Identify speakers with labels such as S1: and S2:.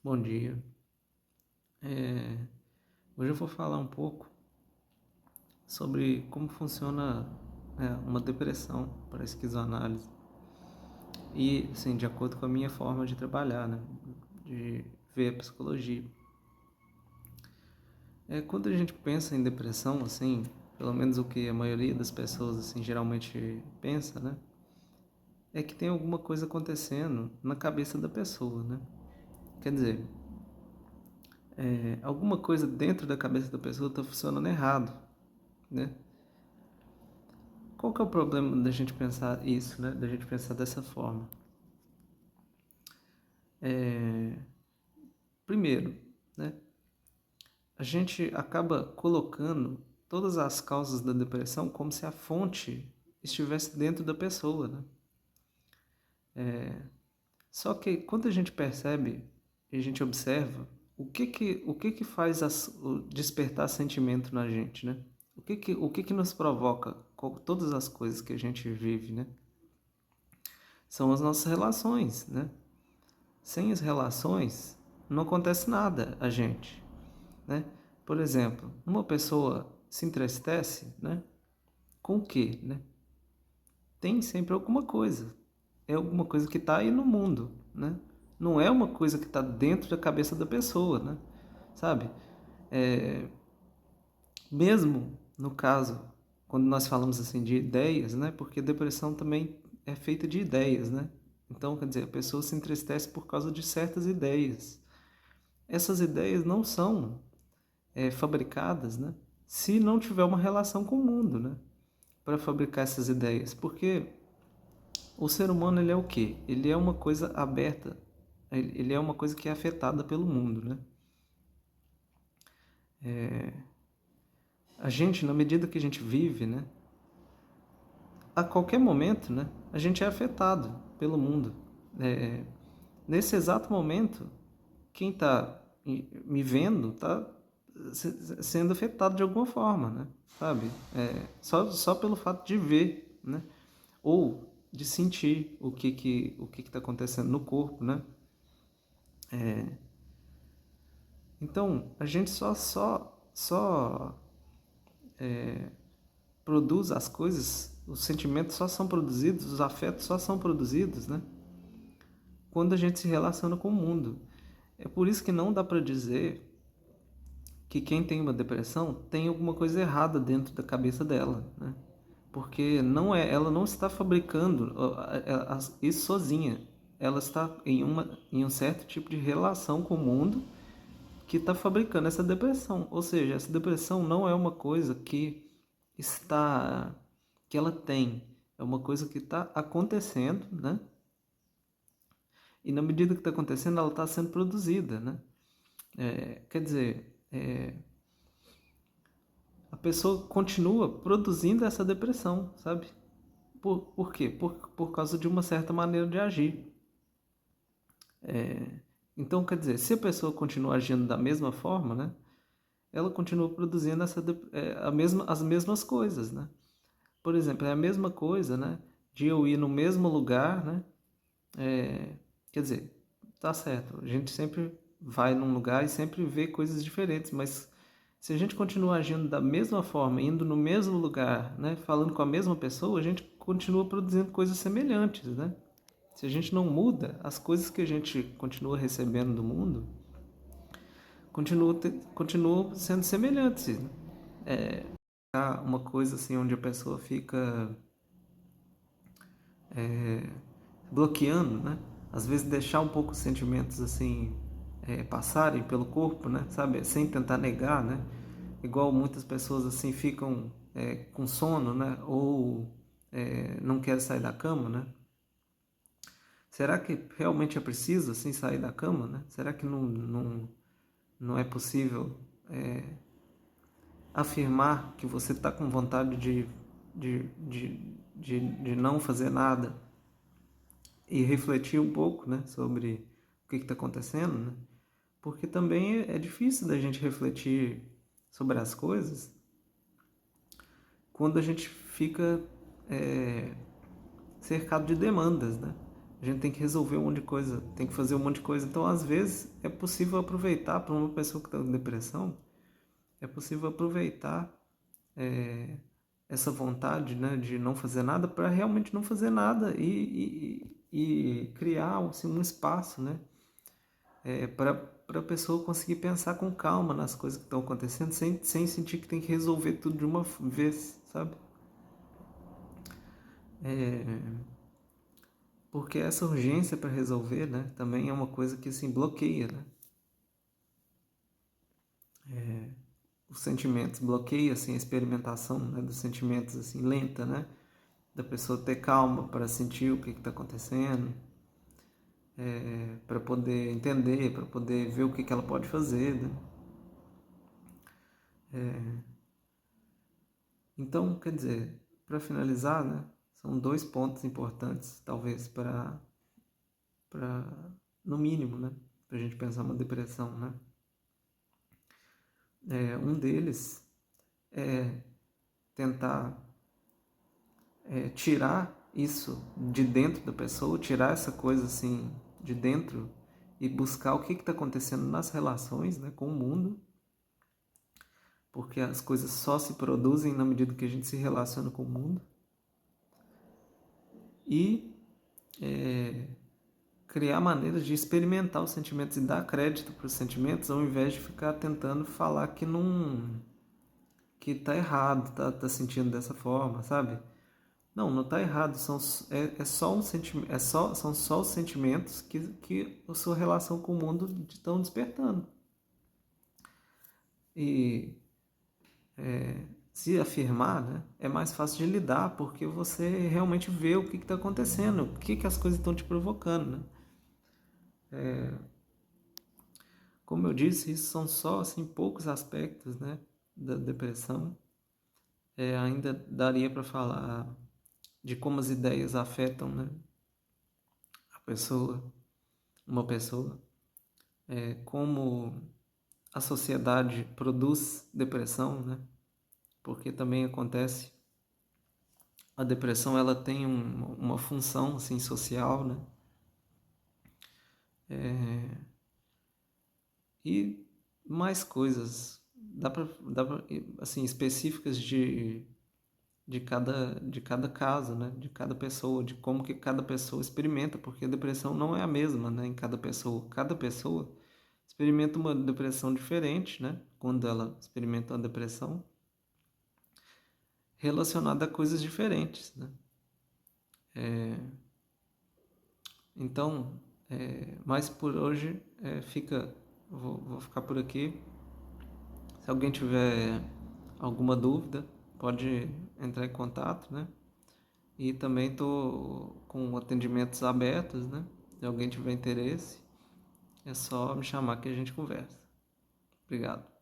S1: Bom dia. É, Hoje eu vou falar um pouco sobre como funciona uma depressão para esquizoanálise e, assim, de acordo com a minha forma de trabalhar, né, de ver a psicologia. Quando a gente pensa em depressão, assim, pelo menos o que a maioria das pessoas, assim, geralmente pensa, né, é que tem alguma coisa acontecendo na cabeça da pessoa, né? Quer dizer, alguma coisa dentro da cabeça da pessoa está funcionando errado, né? Qual que é o problema da gente pensar isso, né? Da gente pensar dessa forma? É, Primeiro, né? A gente acaba colocando todas as causas da depressão como se a fonte estivesse dentro da pessoa, né? Só que quando a gente percebe e a gente observa o que que faz o despertar sentimento na gente, né? O que que nos provoca todas as coisas que a gente vive, né? São as nossas relações, né? Sem as relações, não acontece nada a gente, né? Por exemplo, uma pessoa se entristece, né? Com o quê, né? Tem sempre alguma coisa. É alguma coisa que está aí no mundo, né? Não é uma coisa que está dentro da cabeça da pessoa, né? Sabe? É, Mesmo no caso, quando nós falamos assim de ideias, né? Porque depressão também é feita de ideias, né? Então, quer dizer, a pessoa se entristece por causa de certas ideias. Essas ideias não são fabricadas, né, se não tiver uma relação com o mundo, né, para fabricar essas ideias. Porque o ser humano, ele é o quê? Ele é uma coisa aberta, ele é uma coisa que é afetada pelo mundo, né? A gente, na medida que a gente vive, né, a qualquer momento, né, a gente é afetado pelo mundo. É, Nesse exato momento, quem está me vendo está sendo afetado de alguma forma, né? Sabe? Só pelo fato de ver, né? Ou de sentir o que está acontecendo no corpo, né? Então, a gente só produz as coisas, os sentimentos só são produzidos, os afetos só são produzidos, né? Quando a gente se relaciona com o mundo. É por isso que não dá para dizer que quem tem uma depressão tem alguma coisa errada dentro da cabeça dela, né? Porque ela não está fabricando isso sozinha. Ela está em um certo tipo de relação com o mundo que está fabricando essa depressão. Ou seja, essa depressão não é uma coisa está que ela tem, é uma coisa que está acontecendo, né? E na medida que está acontecendo, ela está sendo produzida, né? Quer dizer, a pessoa continua produzindo essa depressão, sabe? Por quê? Por causa de uma certa maneira de agir. Então, quer dizer, se a pessoa continua agindo da mesma forma, né? Ela continua produzindo as mesmas coisas, né? Por exemplo, é a mesma coisa, né? De eu ir no mesmo lugar, né? Quer dizer, tá certo, a gente sempre vai num lugar e sempre vê coisas diferentes, mas se a gente continuar agindo da mesma forma, indo no mesmo lugar, né, falando com a mesma pessoa, a gente continua produzindo coisas semelhantes, né? Se a gente não muda, as coisas que a gente continua recebendo do mundo continuam sendo semelhantes, né? Uma coisa assim onde a pessoa fica bloqueando, né? Às vezes deixar um pouco os sentimentos assim passarem pelo corpo, né? Sabe, sem tentar negar, né? Igual muitas pessoas assim ficam com sono, né? Ou não querem sair da cama, né? Será que realmente é preciso assim sair da cama, né? Será que não é possível afirmar que você está com vontade de não fazer nada e refletir um pouco, né, sobre o que está acontecendo, né? Porque também é difícil da gente refletir sobre as coisas quando a gente fica cercado de demandas, né? A gente tem que resolver um monte de coisa, tem que fazer um monte de coisa. Então, às vezes, é possível aproveitar para uma pessoa que está com depressão, é possível aproveitar é, essa vontade, né, de não fazer nada para realmente não fazer nada e criar assim, um espaço, né, para a pessoa conseguir pensar com calma nas coisas que estão acontecendo sem sentir que tem que resolver tudo de uma vez, sabe? Porque essa urgência para resolver, né, também é uma coisa que assim bloqueia, né, os sentimentos, bloqueia assim a experimentação, né, dos sentimentos assim lenta, né, da pessoa ter calma para sentir o que está acontecendo, para poder entender, para poder ver o que ela pode fazer, né? Então, quer dizer, para finalizar, né, são dois pontos importantes, talvez, para no mínimo, né, para a gente pensar uma depressão, né? Um deles é tentar tirar isso de dentro da pessoa, tirar essa coisa assim de dentro e buscar o que está acontecendo nas relações, né, com o mundo, porque as coisas só se produzem na medida que a gente se relaciona com o mundo. E criar maneiras de experimentar os sentimentos e dar crédito para os sentimentos, ao invés de ficar tentando falar que não, que tá errado, tá sentindo dessa forma, sabe? Não tá errado, é só um sentimento, são só os sentimentos que a sua relação com o mundo estão despertando. E se afirmar, né, é mais fácil de lidar, porque você realmente vê o que está acontecendo, o que as coisas estão te provocando, né? Como eu disse, isso são só assim, poucos aspectos, né, da depressão. Ainda daria para falar de como as ideias afetam, né, a pessoa, uma pessoa, como a sociedade produz depressão, né, porque também acontece. A depressão ela tem uma função assim, social, né, e mais coisas. Dá pra, assim, específicas de cada caso, né? De cada pessoa, de como que cada pessoa experimenta, porque a depressão não é a mesma, né? Em cada pessoa. Cada pessoa experimenta uma depressão diferente, né? Quando ela experimenta uma depressão relacionada a coisas diferentes, né? Então, mas por hoje vou ficar por aqui. Se alguém tiver alguma dúvida, pode entrar em contato, né? E também estou com atendimentos abertos, né? Se alguém tiver interesse, é só me chamar que a gente conversa. Obrigado.